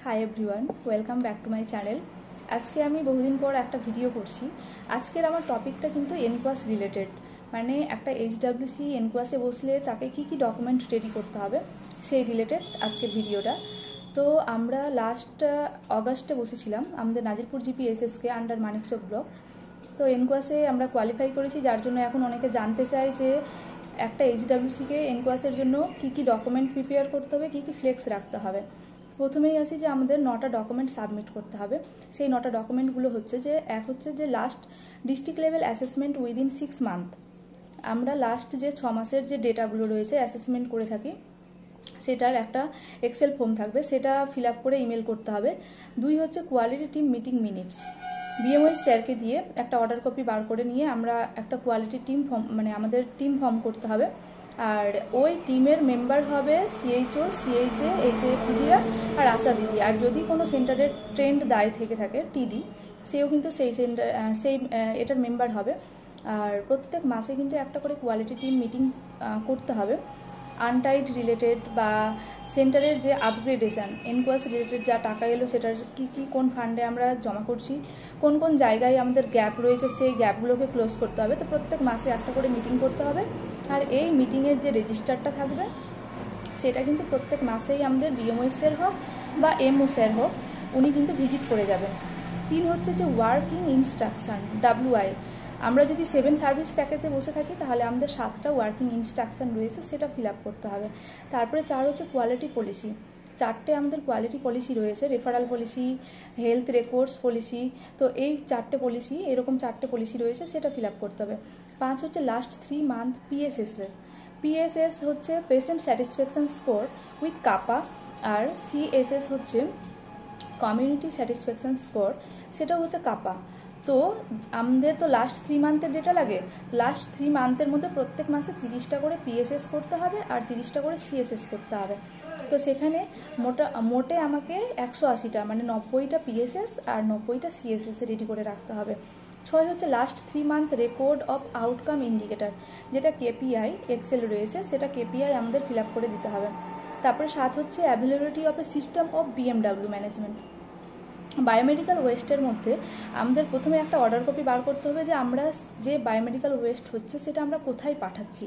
Hi everyone, welcome back to my channel. আজকে আমি বহুদিন পর একটা ভিডিও করছি। আজকের আমার টপিকটা কিন্তু এনকোয়াস রিলেটেড, মানে একটা এইচডাব্লিউসি এনকোয়াসে বসলে তাকে কি কি ডকুমেন্ট রেডি করতে হবে সেই রিলেটেড আজকের ভিডিওটা। তো আমরা লাস্ট অগাস্টে বসেছিলাম আমাদের Nazirpur GP SSK under Manikchak block. তো এনকোয়াসে আমরা কোয়ালিফাই করেছি, যার জন্য এখন অনেকে জানতে চায় যে একটা এইচডাব্লিউসিকে এনকোয়াসের জন্য কি কি ডকুমেন্ট প্রিপেয়ার করতে হবে, কি কি ফ্লেক্স রাখতে হবে। প্রথমেই আসি যে আমাদের 9টা ডকুমেন্ট সাবমিট করতে হবে। সেই 9টা ডকুমেন্টগুলো হচ্ছে যে এক হচ্ছে যে last district level assessment within 6 month. আমরা লাস্ট যে 6 মাসের যে ডেটাগুলো রয়েছে অ্যাসেসমেন্ট করে থাকি সেটার একটা এক্সেল ফর্ম থাকবে, সেটা ফিল আপ করে ইমেল করতে হবে। 2 হচ্ছে কোয়ালিটি টিম মিটিং মিনিটস, বিএমওই স্যারকে দিয়ে একটা অর্ডার কপি বার করে নিয়ে আমরা একটা কোয়ালিটি টিম ফর্ম, মানে আমাদের টিম ফর্ম করতে হবে। আর ওই টিমের মেম্বার হবে সিএইচও, সিএইচএ, এইচএপিডিআর আর আশা দিদি। আর যদি কোনো সেন্টারের ট্রেন্ড দায় থেকে থাকে টিডি, সেও কিন্তু সেই এটার মেম্বার হবে। আর প্রত্যেক মাসে কিন্তু একটা করে কোয়ালিটি টিম মিটিং করতে হবে। আনটাইড রিলেটেড বা সেন্টারের যে আপগ্রেডেশন এনকোয়াস রিলেটেড যা টাকা এলো সেটার কি কি কোন ফান্ডে আমরা জমা করছি, কোন কোন জায়গায় আমাদের গ্যাপ রয়েছে সেই গ্যাপগুলোকে ক্লোজ করতে হবে। তো প্রত্যেক মাসে একটা করে মিটিং করতে হবে। আর এই মিটিংয়ের যে রেজিস্টারটা থাকবে সেটা কিন্তু প্রত্যেক মাসেই আমাদের বিএমওই স্যার হোক বা এমও স্যার হোক, উনি কিন্তু ভিজিট করে যাবেন। 3 হচ্ছে যে ওয়ার্কিং ইনস্ট্রাকশন WI। আমরা যদি 7 সার্ভিস প্যাকেজে বসে থাকি তাহলে আমাদের 7টা ওয়ার্কিং ইনস্ট্রাকশন রয়েছে, সেটা ফিল আপ করতে হবে। তারপরে 4 হচ্ছে কোয়ালিটি পলিসি। 4টে আমাদের কোয়ালিটি পলিসি রয়েছে, referral policy, health records policy. তো এই 4টে পলিসি, এরকম 4টে পলিসি রয়েছে, সেটা ফিল আপ করতে হবে। 5 হচ্ছে লাস্ট 3 মান্থ পিএসএস হচ্ছে পেশেন্ট স্যাটিসফ্যাকশন স্কোর উইথ কাপা। আর সিএসএস হচ্ছে কমিউনিটি স্যাটিসফ্যাকশন স্কোর, সেটা হচ্ছে কাপা। তো আমাদের তো লাস্ট 3 মান্থের ডেটা লাগে। লাস্ট 3 মান্থের মধ্যে প্রত্যেক মাসে 30টা করে পিএসএস করতে হবে আর 30টা করে সিএসএস করতে হবে। তো সেখানে মোটে আমাকে 180টা মানে 90টা পিএসএস আর 90টা সিএসএস রেডি করে রাখতে হবে। 6 হচ্ছে last 3 month record of outcome indicator, যেটা কেপিআই এক্সেল রয়েছে, সেটা কেপিআই আমাদের ফিল আপ করে দিতে হবে। তারপরে 7 হচ্ছে availability of a system of BMW management. Biomedical ওয়েস্টের মধ্যে আমাদের প্রথমে একটা অর্ডার কপি বার করতে হবে যে আমরা যে বায়োমেডিক্যাল ওয়েস্ট হচ্ছে সেটা আমরা কোথায় পাঠাচ্ছি।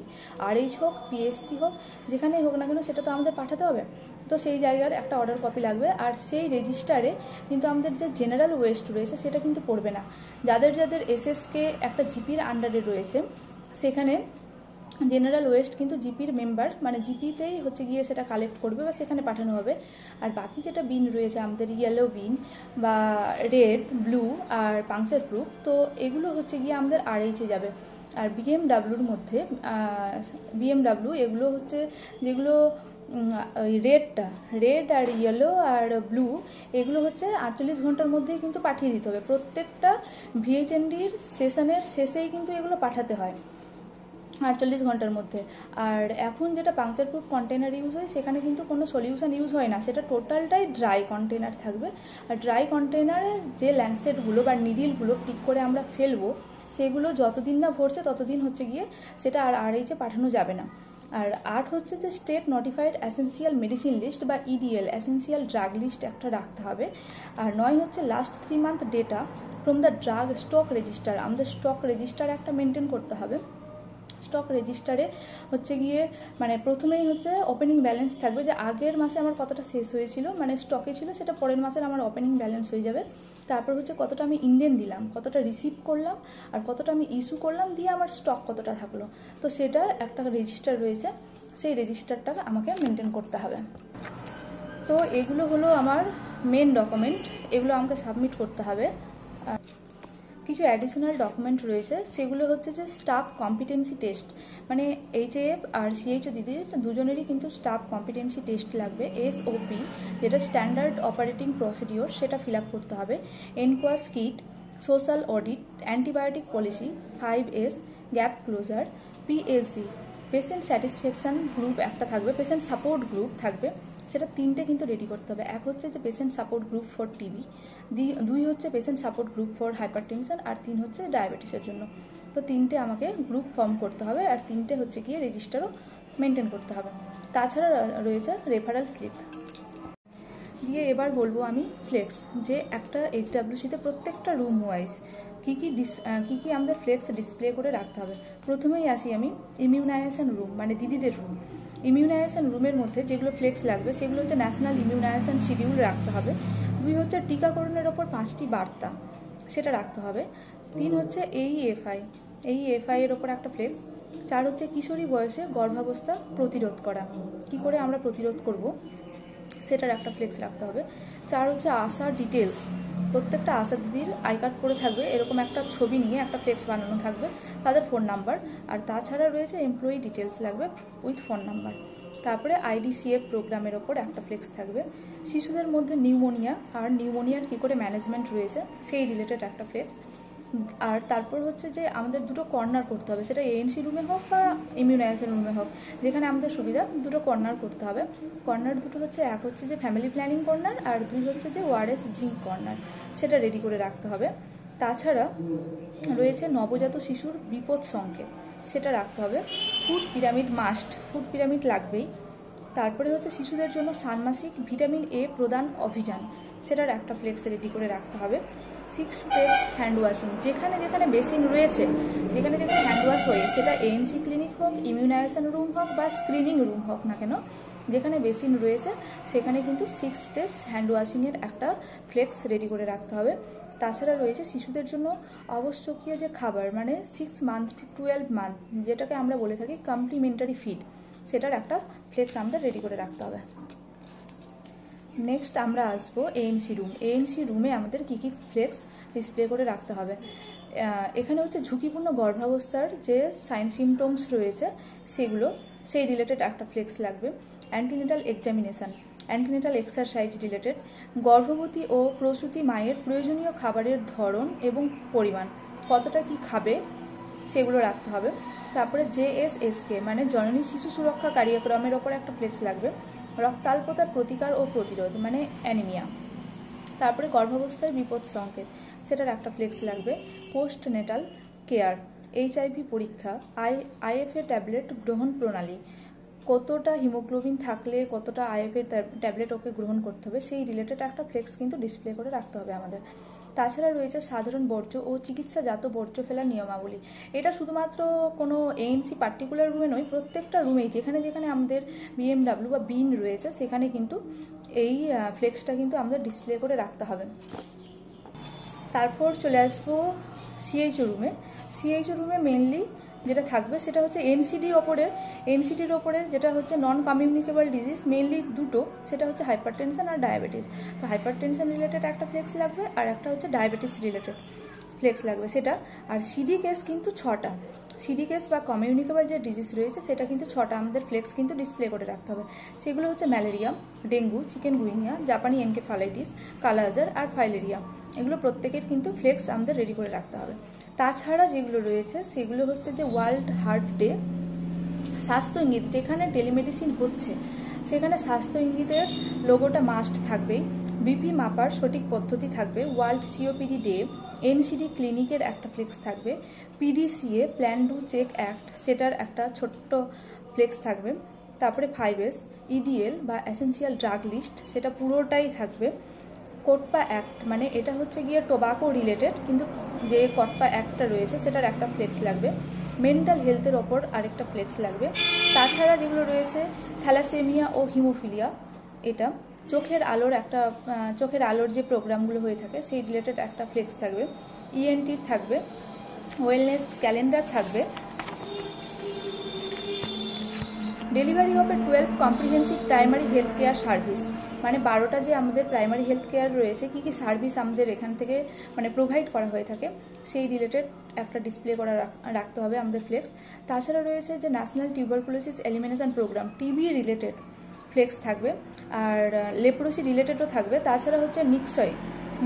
আরএইচ হোক, পিএসসি হোক, যেখানেই হোক না কেন সেটা তো আমাদের পাঠাতে হবে। তো সেই জায়গার একটা অর্ডার কপি লাগবে। আর সেই রেজিস্টারে কিন্তু আমাদের যে জেনারেল ওয়েস্ট রয়েছে সেটা কিন্তু পড়বে না। যাদের যাদের এসএসকে একটা জিপির আন্ডারে রয়েছে সেখানে জেনারেল ওয়েস্ট কিন্তু জিপির মেম্বার, মানে জিপিতেই হচ্ছে গিয়ে সেটা কালেক্ট করবে বা সেখানে পাঠানো হবে। আর বাকি যেটা বিন রয়েছে আমাদের ইয়েলো বিন বা রেড, ব্লু আর পাংচার প্রুফ, তো এগুলো হচ্ছে গিয়ে আমাদের আরএইচে যাবে। আর বিএমডাব্লিউর মধ্যে বিএমডাব্লিউ এগুলো হচ্ছে যেগুলো রেড আর ইয়েলো আর ব্লু, এগুলো হচ্ছে 48 ঘন্টার মধ্যেই কিন্তু পাঠিয়ে দিতে হবে। প্রত্যেকটা ভিএইচএনডির সেশনের শেষেই কিন্তু এগুলো পাঠাতে হয় 48 ঘন্টার মধ্যে। আর এখন যেটা পাংচার প্রুফ কন্টেনার ইউজ হয় সেখানে কিন্তু কোনো সলিউশন ইউজ হয় না, সেটা টোটালটাই ড্রাই কন্টেনার থাকবে। আর ড্রাই কন্টেনারে যে ল্যান্ডসেটগুলো বা নিডিলগুলো পিক করে আমরা ফেলবো সেগুলো যতদিন না ভরছে ততদিন হচ্ছে গিয়ে সেটা আর আরএইচে পাঠানো যাবে না। আর 8 হচ্ছে যে state notified essential medicine list বা ইডিএল এসেন্সিয়াল ড্রাগ লিস্ট একটা রাখতে হবে। আর 9 হচ্ছে last 3 month data from the drug stock register. আমাদের স্টক রেজিস্টার একটা মেনটেন করতে হবে। স্টক রেজিস্টারে হচ্ছে গিয়ে মানে প্রথমেই হচ্ছে ওপেনিং ব্যালেন্স থাকবে, যে আগের মাসে আমার কতটা শেষ হয়েছিল মানে স্টকে ছিল সেটা পরের মাসের আমার ওপেনিং ব্যালেন্স হয়ে যাবে। তারপর হচ্ছে কতটা আমি ইন্ডিয়ান দিলাম, কতটা রিসিভ করলাম আর কতটা আমি ইস্যু করলাম, দিয়ে আমার স্টক কতটা থাকলো। তো সেটা একটা রেজিস্টার রয়েছে, সেই রেজিস্টারটা আমাকে মেনটেন করতে হবে। তো এগুলো হলো আমার মেন ডকুমেন্ট, এগুলো আমাকে সাবমিট করতে হবে। কিছু অ্যাডিশনাল ডকুমেন্ট রয়েছে, সেগুলো হচ্ছে যে স্টাফ কম্পিটেন্সি টেস্ট, মানে এইচএএফ আর সিএইচও দিদির দুজনেরই কিন্তু স্টাফ কম্পিটেন্সি টেস্ট লাগবে। SOP যেটা স্ট্যান্ডার্ড অপারেটিং প্রসিডিওর, সেটা ফিল আপ করতে হবে। NQAS kit, social audit, antibiotic policy, 5S, gap closure, PSG, patient satisfaction group একটা থাকবে, পেশেন্ট সাপোর্ট গ্রুপ থাকবে, সেটা 3টে কিন্তু রেডি করতে হবে। এক হচ্ছে যে patient support group for TB, 2 হচ্ছে patient support group for hypertension, আর 3 হচ্ছে ডায়াবেটিসের জন্য। তো 3টে আমাকে গ্রুপ ফর্ম করতে হবে আর 3টে হচ্ছে গিয়ে রেজিস্টারও মেনটেন করতে হবে। তাছাড়া রয়েছে রেফারেল স্লিপ। দিয়ে এবার বলবো আমি ফ্লেক্স, যে একটা এইচডাব্লিউসিতে প্রত্যেকটা রুম ওয়াইজ কী কী আমাদের ফ্লেক্স ডিসপ্লে করে রাখতে হবে। প্রথমেই আসি আমি ইমিউনাইজেশন রুম, মানে দিদিদের রুম। ইমিউনাইজেশন রুমের মধ্যে যেগুলো ফ্লেক্স লাগবে সেগুলো হচ্ছে ন্যাশনাল ইমিউনাইজেশন শিডিউল রাখতে হবে। 2 হচ্ছে টিকাকরণের ওপর 5টি বার্তা, সেটা রাখতে হবে। 3 হচ্ছে এইএফআই এর ওপর একটা ফ্লেক্স। 4 হচ্ছে কিশোরী বয়সে গর্ভাবস্থা প্রতিরোধ করা, কি করে আমরা প্রতিরোধ করব সেটার একটা ফ্লেক্স রাখতে হবে। 4 হচ্ছে আশা ডিটেলস, প্রত্যেকটা আশা দিদির আই কার্ড করে থাকবে, এরকম একটা ছবি নিয়ে একটা ফ্লেক্স বানানো থাকবে, তাদের ফোন নাম্বার। আর তাছাড়া রয়েছে এমপ্লয়ি ডিটেলস লাগবে উইথ ফোন নাম্বার। তারপরে আইডিসিএফ প্রোগ্রামের ওপর একটা ফ্লেক্স থাকবে। শিশুদের মধ্যে নিউমোনিয়া আর নিউমোনিয়ার কী করে ম্যানেজমেন্ট রয়েছে সেই রিলেটেড একটা ফ্লেক্স। আর তারপর হচ্ছে যে আমাদের 2টো কর্নার করতে হবে, সেটা এএনসি রুমে হোক বা ইমিউনাইজেশন রুমে হোক, যেখানে আমাদের সুবিধা 2টো কর্নার করতে হবে। কর্নার 2টো হচ্ছে, এক হচ্ছে যে ফ্যামিলি প্ল্যানিং কর্নার, আর 2 হচ্ছে যে ওয়ারেস জিঙ্ক কর্নার, সেটা রেডি করে রাখতে হবে। তাছাড়া রয়েছে নবজাত শিশুর বিপদ সংকেত, সেটা রাখতে হবে। Food pyramid must, food pyramid লাগবেই। তারপরে হচ্ছে শিশুদের জন্য ষান্মাসিক ভিটামিন এ প্রদান অভিযান, সেটার একটা ফ্লেক্স রেডি করে রাখতে হবে। 6 স্টেপস হ্যান্ড ওয়াশিং, যেখানে যেখানে বেসিন রয়েছে, যেখানে যেখানে হ্যান্ড ওয়াশ হয়ে, সেটা এএনসি ক্লিনিক হোক, ইমিউনাইজেশন রুম হোক বা স্ক্রিনিং রুম হোক না কেন, যেখানে বেসিন রয়েছে সেখানে কিন্তু 6 স্টেপস হ্যান্ড ওয়াশিংয়ের একটা ফ্লেক্স রেডি করে রাখতে হবে। তাছাড়া রয়েছে শিশুদের জন্য আবশ্যকীয় যে খাবার, মানে 6 মান্থ টু 12 মান্থ, যেটাকে আমরা বলে থাকি কমপ্লিমেন্টারি ফিড, সেটার একটা ফ্লেক্স আমরা রেডি করে রাখতে হবে। নেক্সট আমরা আসবো এএনসি রুম। এএনসি রুমে আমাদের কী কী ফ্লেক্স ডিসপ্লে করে রাখতে হবে। এখানে হচ্ছে ঝুঁকিপূর্ণ গর্ভাবস্থার যে সাইন সিমটমস রয়েছে সেগুলো, সেই রিলেটেড একটা ফ্লেক্স লাগবে। Antenatal examination, antenatal exercise related, গর্ভবতী ও প্রসূতি মায়ের প্রয়োজনীয় খাবারের ধরন এবং পরিমাণ, কতটা কি খাবে সেগুলো রাখতে হবে। তারপরে জেএসএসকে মানে জননী শিশু সুরক্ষা কার্যক্রমের ওপর একটা ফ্লেক্স লাগবে। রক্তাল্পতার প্রতিকার ও প্রতিরোধ মানে অ্যানিমিয়া। তারপরে গর্ভাবস্থায় বিপদ সংকেত, সেটার একটা ফ্লেক্স লাগবে। পোস্ট নেটাল কেয়ার, এইচআইভি পরীক্ষা, আইএফএ ট্যাবলেট গ্রহণ প্রণালী, কতটা হিমোগ্লোবিন থাকলে কতটা আইএফএ ট্যাবলেট ওকে গ্রহণ করতে হবে, সেই রিলেটেড একটা ফ্লেক্স কিন্তু ডিসপ্লে করে রাখতে হবে আমাদের। তাছাড়া রয়েছে সাধারণ বর্জ্য ও চিকিৎসাজাত বর্জ্য ফেলার নিয়মাবলী। এটা শুধুমাত্র কোনো এএনসি পার্টিকুলার রুমে নয়, প্রত্যেকটা রুমেই যেখানে যেখানে আমাদের বিএমডাব্লিউ বা বিন রয়েছে সেখানে কিন্তু এই ফ্লেক্সটা কিন্তু আমাদের ডিসপ্লে করে রাখতে হবে। তারপর চলে আসবো সিএইচও রুমে। সিএইচও রুমে মেনলি যেটা থাকবে সেটা হচ্ছে এনসিডির ওপরে যেটা হচ্ছে নন কমিউনিকেবল ডিজিজ, মেনলি 2টো, সেটা হচ্ছে হাইপারটেনশন আর ডায়াবেটিস। তো হাইপারটেনশন রিলেটেড একটা ফ্লেক্স লাগবে, আর একটা হচ্ছে ডায়াবেটিস রিলেটেড ফ্লেক্স লাগবে সেটা। আর সিডি কেস কিন্তু 6টা, সিডি কেস বা কমিউনিকেবল যে ডিজিজ রয়েছে সেটা কিন্তু 6টা আমাদের ফ্লেক্স কিন্তু ডিসপ্লে করে রাখতে হবে। সেগুলো হচ্ছে ম্যালেরিয়া, ডেঙ্গু, চিকেনগুনিয়া, জাপানি এনকেফালাইটিস, কালাজার আর ফাইলেরিয়া। এগুলো প্রত্যেকের কিন্তু ফ্লেক্স আমাদের রেডি করে রাখতে হবে। তাছাড়া যেগুলো রয়েছে সেগুলো হচ্ছে যে ওয়ার্ল্ড হার্ট ডে, স্বাস্থ্য ইঙ্গিত, যেখানে টেলিমেডিসিন হচ্ছে সেখানে স্বাস্থ্য ইঙ্গিতের লোগোটা মাস্ট থাকবেই। বিপি মাপার সঠিক পদ্ধতি থাকবে। ওয়ার্ল্ড সিওপিডি ডে, এনসিডি ক্লিনিকের একটা ফ্লেক্স থাকবে। পিডিসিএ প্ল্যান ডু চেক অ্যাক্ট, সেটার একটা ছোট্ট ফ্লেক্স থাকবে। তারপরে 5S ইডিএল বা এসেন্সিয়াল ড্রাগ লিস্ট, সেটা পুরোটাই থাকবে। কোটপা অ্যাক্ট মানে এটা হচ্ছে গিয়ে টোবাকো রিলেটেড, কিন্তু যে কোটপা অ্যাক্টটা রয়েছে সেটার একটা ফ্লেক্স লাগবে। মেন্টাল হেলথের ওপর আরেকটা ফ্লেক্স লাগবে। তাছাড়া যেগুলো রয়েছে থ্যালাসেমিয়া ও হিমোফিলিয়া, এটা চোখের আলোর যে প্রোগ্রামগুলো হয়ে থাকে সেই রিলেটেড একটা ফ্লেক্স থাকবে। ইএনটি থাকবে, ওয়েলনেস ক্যালেন্ডার থাকবে। ডেলিভারি হবে 12 comprehensive primary health care service, মানে 12টা যে আমাদের প্রাইমারি হেলথ কেয়ার রয়েছে, কী কী সার্ভিস আমাদের এখান থেকে মানে প্রোভাইড করা হয়ে থাকে সেই রিলেটেড একটা ডিসপ্লে করা রাখতে হবে আমাদের ফ্লেক্স। তাছাড়া রয়েছে যে national tuberculosis elimination programme, TB related flex থাকবে, আর লেপ্রোসি রিলেটেডও থাকবে। তাছাড়া হচ্ছে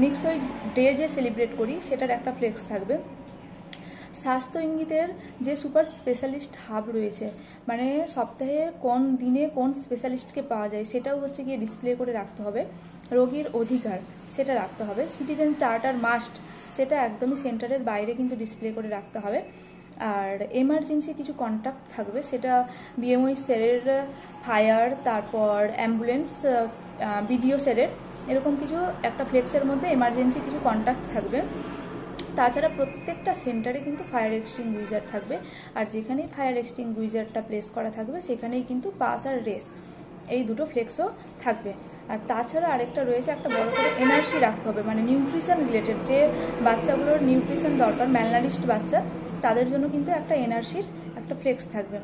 নিক্সয় ডে যে সেলিব্রেট করি সেটার একটা ফ্লেক্স থাকবে। স্বাস্থ্য ইঙ্গিতের যে সুপার স্পেশালিস্ট হাব রয়েছে, মানে সপ্তাহে কোন দিনে কোন স্পেশালিস্টকে পাওয়া যায় সেটাও হচ্ছে গিয়ে ডিসপ্লে করে রাখতে হবে। রোগীর অধিকার সেটা রাখতে হবে। সিটিজেন চার্টার মাস্ট, সেটা একদমই সেন্টারের বাইরে কিন্তু ডিসপ্লে করে রাখতে হবে। আর এমার্জেন্সি কিছু কন্ট্যাক্ট থাকবে, সেটা বিএমওই সেরের, ফায়ার, তারপর অ্যাম্বুলেন্স, বিডিও স্যারের এরকম কিছু একটা ফ্লেক্সের মধ্যে এমার্জেন্সি কিছু কন্ট্যাক্ট থাকবে। তাছাড়া প্রত্যেকটা সেন্টারে কিন্তু ফায়ার এক্সটিংগুইজার থাকবে, আর যেখানেই ফায়ার এক্সটিংগুইজারটা প্লেস করা থাকবে সেখানেই কিন্তু পাস আর রেস এই দুটো ফ্লেক্সও থাকবে। আর তাছাড়া আরেকটা রয়েছে, একটা বড় করে এনআরসি রাখতে হবে, মানে নিউট্রিশন রিলেটেড যে বাচ্চাগুলোর নিউট্রিশন দরকার, ম্যালনারিস্ট বাচ্চা, তাদের জন্য কিন্তু একটা এনআরসির একটা ফ্লেক্স থাকবে।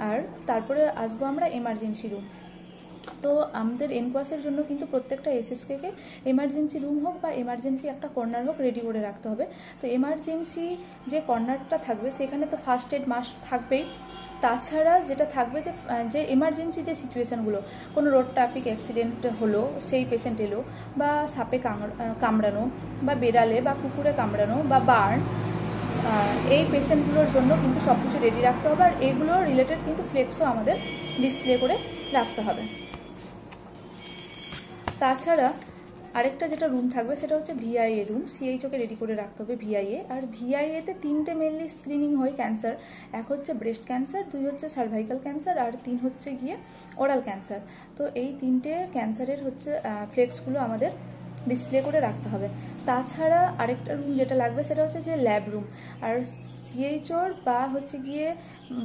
আর তারপরে আসবো আমরা এমার্জেন্সি রুম। তো আমাদের এনকোয়াসের জন্য কিন্তু প্রত্যেকটা এসএসকে এমার্জেন্সি রুম হোক বা এমার্জেন্সি একটা কর্নার হোক রেডি করে রাখতে হবে। তো এমার্জেন্সি যে কর্নারটা থাকবে সেখানে তো ফার্স্ট এড মাস্ট থাকবেই। তাছাড়া যেটা থাকবে যে এমার্জেন্সি যে সিচুয়েশানগুলো, কোনো রোড ট্রাফিক অ্যাক্সিডেন্ট হলো, সেই পেশেন্ট এলো, বা সাপে কামড়ানো, বা বেড়ালে বা কুকুরে কামড়ানো, বা বার্ন, এই পেশেন্টগুলোর জন্য কিন্তু সব কিছু রেডি রাখতে হবে। আর এগুলো রিলেটেড কিন্তু ফ্লেক্সও আমাদের ডিসপ্লে করে রাখতে হবে। তাছাড়া আরেকটা যেটা রুম থাকবে সেটা হচ্ছে ভিআইএ রুম। সিএইচওকে রেডি করে রাখতে হবে ভিআইএ। আর ভিআইএতে 3টে মেনলি স্ক্রিনিং হয় ক্যান্সার। এক হচ্ছে ব্রেস্ট ক্যান্সার, 2 হচ্ছে সার্ভাইকাল ক্যান্সার, আর 3 হচ্ছে গিয়ে ওরাল ক্যান্সার। তো এই 3টে ক্যান্সারের হচ্ছে ফ্লেক্সগুলো আমাদের ডিসপ্লে করে রাখতে হবে। তাছাড়া আরেকটা রুম যেটা লাগবে সেটা হচ্ছে যে ল্যাব রুম। আর সিএইচওর বা হচ্ছে গিয়ে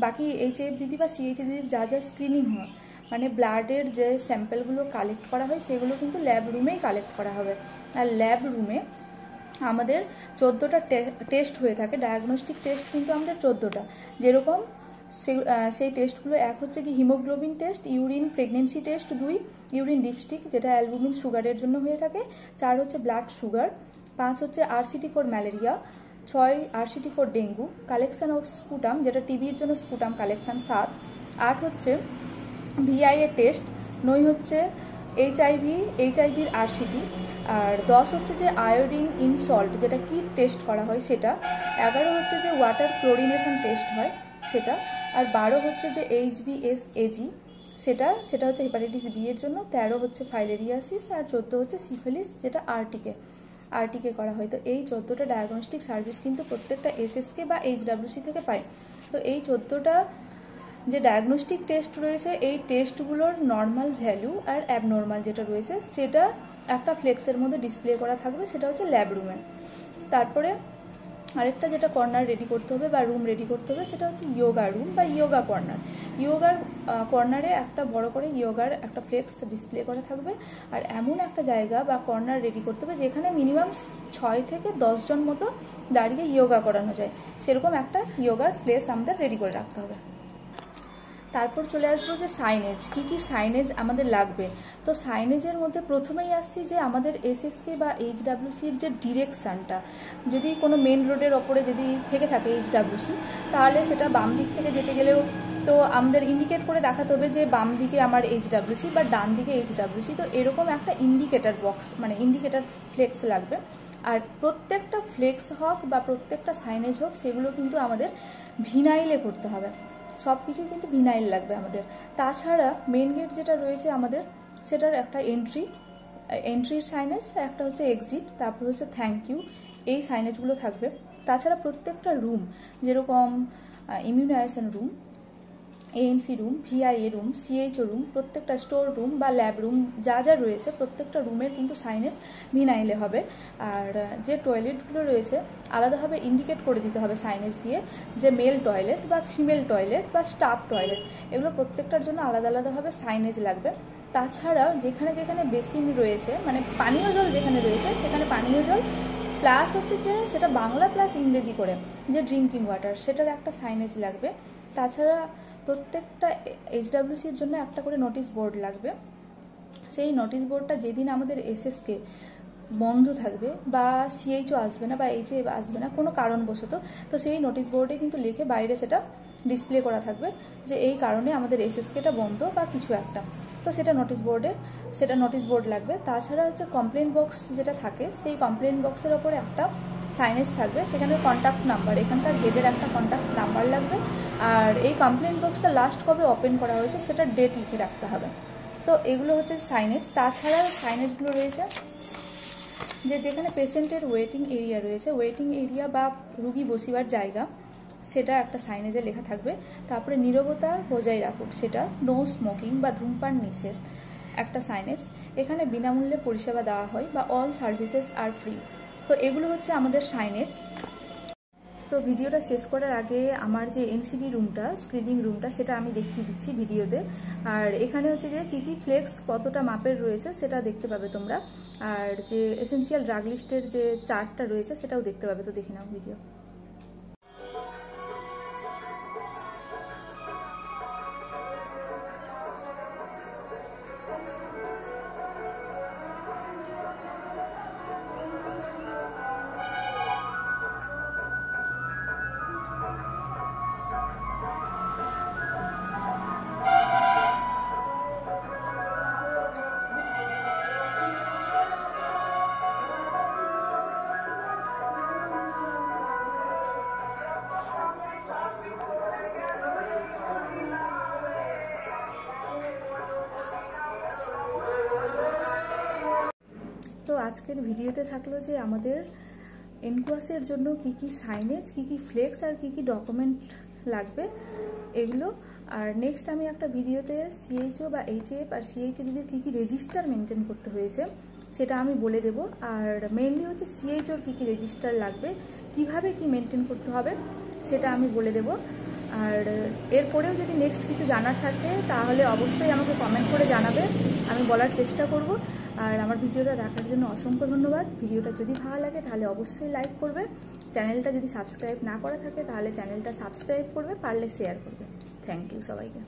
বাকি এইচএফ দিদি বা সিএইচ দিদির যা যা স্ক্রিনিং হয়, মানে ব্লাডের যে স্যাম্পেলগুলো কালেক্ট করা হয় সেগুলো কিন্তু ল্যাব রুমেই কালেক্ট করা হবে। আর ল্যাব রুমে আমাদের 14টা টেস্ট হয়ে থাকে, ডায়াগনস্টিক টেস্ট কিন্তু আমাদের 14টা। যেরকম সেই টেস্টগুলো, এক হচ্ছে কি haemoglobin test, urine pregnancy test 2, urine dipstick যেটা অ্যালবুমিন সুগারের জন্য হয়ে থাকে, 4 হচ্ছে ব্লাড সুগার, 5 হচ্ছে RCT for malaria, 6 RCT for dengue, collection of sputum যেটা টিবির জন্য স্পুটাম কালেকশন 7, 8 হচ্ছে ভিআইএ টেস্ট, 9 হচ্ছে এইচআইভির আরসিটি, আর 10 হচ্ছে যে আয়োডিন ইন সল্ট যেটা কিট টেস্ট করা হয় সেটা, 11 হচ্ছে যে ওয়াটার ক্লোরিনেশন টেস্ট হয় সেটা, আর 12 হচ্ছে যে HBsAg সেটা হচ্ছে হেপাটাইটিস বি এর জন্য, 13 হচ্ছে ফাইলেরিয়াসিস, আর 14 হচ্ছে সিফিলিস যেটা আরটিকে করা হয়। তো এই 14টা ডায়াগনস্টিক সার্ভিস কিন্তু প্রত্যেকটা এসএসকে বা এইচডাব্লিউসি থেকে পায়। তো এই 14টা যে ডায়াগনস্টিক টেস্ট রয়েছে এই টেস্টগুলোর নর্মাল ভ্যালু আর অ্যাবনর্মাল যেটা রয়েছে সেটা একটা ফ্লেক্সের মধ্যে ডিসপ্লে করা থাকবে, সেটা হচ্ছে ল্যাব রুমে। তারপরে আরেকটা যেটা কর্নার রেডি করতে হবে বা রুম রেডি করতে হবে সেটা হচ্ছে ইয়োগা রুম বা ইয়োগা কর্নার। ইয়োগার কর্নারে একটা বড় করে ইয়োগার একটা ফ্লেক্স ডিসপ্লে করা থাকবে। আর এমন একটা জায়গা বা কর্নার রেডি করতে হবে যেখানে মিনিমাম 6 থেকে 10 জন মতো দাঁড়িয়ে ইয়োগা করানো যায়, সেরকম একটা ইয়োগার প্লেস আমাদের রেডি করে রাখতে হবে। তারপর চলে আসবো যে সাইনেজ, কি সাইনেজ আমাদের লাগবে। তো সাইনেজের মধ্যে প্রথমেই আসছি যে আমাদের এসএসকে বা এইচডাব্লিউসির যে ডিরেকশানটা, যদি কোনো মেন রোডের ওপরে যদি থেকে থাকে এইচডাব্লিউসি, তাহলে সেটা বাম দিক থেকে যেতে গেলেও তো আমাদের ইন্ডিকেট করে দেখাতে হবে যে বাম দিকে আমার এইচডাব্লিউসি বা ডান দিকে এইচডাব্লিউসি। তো এরকম একটা ইন্ডিকেটার বক্স মানে ইন্ডিকেটার ফ্লেক্স লাগবে। আর প্রত্যেকটা ফ্লেক্স হোক বা প্রত্যেকটা সাইনেজ হোক সেগুলো কিন্তু আমাদের ভিনাইলে করতে হবে, সব কিছুই কিন্তু ভিনাইল লাগবে আমাদের। তাছাড়া মেন গেট যেটা রয়েছে আমাদের সেটার একটা এন্ট্রির সাইনেজ, একটা হচ্ছে এক্সিট, তারপর হচ্ছে থ্যাংক ইউ, এই সাইনেজগুলো থাকবে। তাছাড়া প্রত্যেকটা রুম যেরকম immunisation room, ANC room, VIA room, CHO room, প্রত্যেকটা স্টোর রুম বা ল্যাব রুম যা যা রয়েছে প্রত্যেকটা রুমের কিন্তু সাইনেজ ভিনাইলে হবে। আর যে টয়লেটগুলো রয়েছে আলাদাভাবে ইন্ডিকেট করে দিতে হবে সাইনেজ দিয়ে যে মেল টয়লেট বা ফিমেল টয়লেট বা স্টাফ টয়লেট, এগুলো প্রত্যেকটার জন্য আলাদা আলাদাভাবে সাইনেজ লাগবে। তাছাড়া যেখানে যেখানে বেসিন রয়েছে মানে পানীয় জল যেখানে রয়েছে সেখানে পানীয় জল প্লাস হচ্ছে যে সেটা বাংলা প্লাস ইংরেজি করে যে ড্রিঙ্কিং ওয়াটার, সেটার একটা সাইনেজ লাগবে। তাছাড়া প্রত্যেকটা এইচডাব্লিউসির জন্য একটা করে নোটিশ বোর্ড লাগবে। সেই নোটিশ বোর্ডটা যেদিন আমাদের এসএসকে বন্ধ থাকবে বা সিএইচও আসবে না বা এইচএ আসবে না কোনো কারণবশত, তো সেই নোটিশ বোর্ডে কিন্তু লিখে বাইরে সেটা ডিসপ্লে করা থাকবে যে এই কারণে আমাদের এসএসকেটা বন্ধ বা কিছু একটা, তো সেটা নোটিশ বোর্ড লাগবে। তাছাড়া হচ্ছে কমপ্লেন বক্স যেটা থাকে সেই কমপ্লেন বক্সের ওপরে একটা সাইনেজ থাকবে, সেখানে কন্ট্যাক্ট নাম্বার, এখানকার হেডের একটা কন্ট্যাক্ট নাম্বার লাগবে। আর এই কমপ্লেন বক্সটা লাস্ট কবে ওপেন করা হয়েছে সেটা ডেট লিখে রাখতে হবে। তো এগুলো হচ্ছে সাইনেজ। তাছাড়া সাইনেজগুলো রয়েছে যে যেখানে পেশেন্টের ওয়েটিং এরিয়া রয়েছে, ওয়েটিং এরিয়া বা রুগী বসিবার জায়গা, সেটা একটা সাইনেজে লেখা থাকবে। তারপরে নীরবতা বজায় রাখুন, সেটা নো স্মোকিং বা ধূমপান নিষেধ একটা সাইনেজ। এখানে বিনামূল্যে পরিষেবা দেওয়া হয় বা অল সার্ভিসেস আর ফ্রি। তো এগুলো হচ্ছে আমাদের সাইনেজ। তো ভিডিওটা শেষ করার আগে আমার যে এনসিডি রুমটা, স্ক্রিনিং রুমটা, সেটা আমি দেখিয়ে দিচ্ছি ভিডিওতে। আর এখানে হচ্ছে যে কী কী ফ্লেক্স কতটা মাপের রয়েছে সেটা দেখতে পাবে তোমরা। আর যে এসেন্সিয়াল ড্রাগ লিস্টের যে চার্টটা রয়েছে সেটাও দেখতে পাবে। তো দেখে নাও ভিডিও। তো আজকের ভিডিওতে থাকলো যে আমাদের এনকোয়াসের জন্য কি কি সাইনেজ, কি কি ফ্লেক্স আর কি কি ডকুমেন্ট লাগবে এগুলো। আর নেক্সট আমি একটা ভিডিওতে সিএইচও বা এইচএফ আর সিএইচএদিদের কী কী রেজিস্টার মেনটেন করতে হয়েছে সেটা আমি বলে দেব। আর মেইনলি হচ্ছে সিএইচওর কী কী রেজিস্টার লাগবে, কিভাবে কি মেনটেন করতে হবে সেটা আমি বলে দেব। আর এরপরেও যদি নেক্সট কিছু জানার থাকে তাহলে অবশ্যই আমাকে কমেন্ট করে জানাবে, আমি বলার চেষ্টা করব। আর আমার ভিডিওটা দেখার জন্য অসংখ্য ধন্যবাদ। ভিডিওটা যদি ভালো লাগে তাহলে অবশ্যই লাইক করবে। চ্যানেলটা যদি সাবস্ক্রাইব না করা থাকে তাহলে চ্যানেলটা সাবস্ক্রাইব করবে, পারলে শেয়ার করবে। থ্যাংক ইউ সবাইকে।